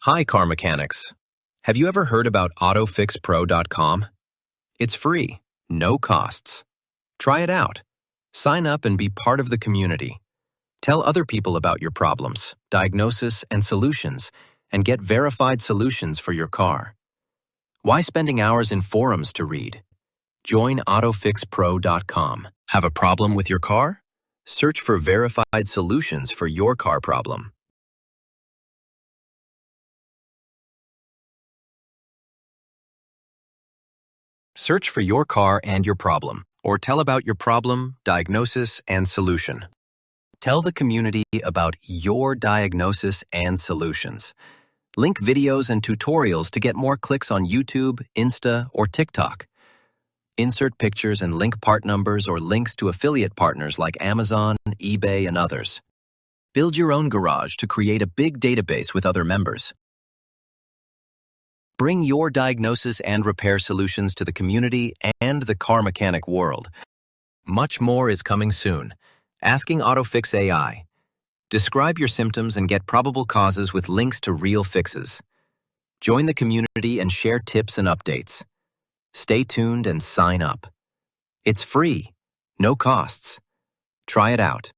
Hi, car mechanics. Have you ever heard about AutoFixPro.com? It's free, no costs. Try it out. Sign up and be part of the community. Tell other people about your problems, diagnosis, and solutions, and get verified solutions for your car. Why spending hours in forums to read? Join AutoFixPro.com. Have a problem with your car? Search for verified solutions for your car problem. Search for your car and your problem, or tell about your problem, diagnosis, and solution. Tell the community about your diagnosis and solutions. Link videos and tutorials to get more clicks on YouTube, Insta, or TikTok. Insert pictures and link part numbers or links to affiliate partners like Amazon, eBay, and others. Build your own garage to create a big database with other members. Bring your diagnosis and repair solutions to the community and the car mechanic world. Much more is coming soon. Asking AutoFix AI. Describe your symptoms and get probable causes with links to real fixes. Join the community and share tips and updates. Stay tuned and sign up. It's free, no costs. Try it out.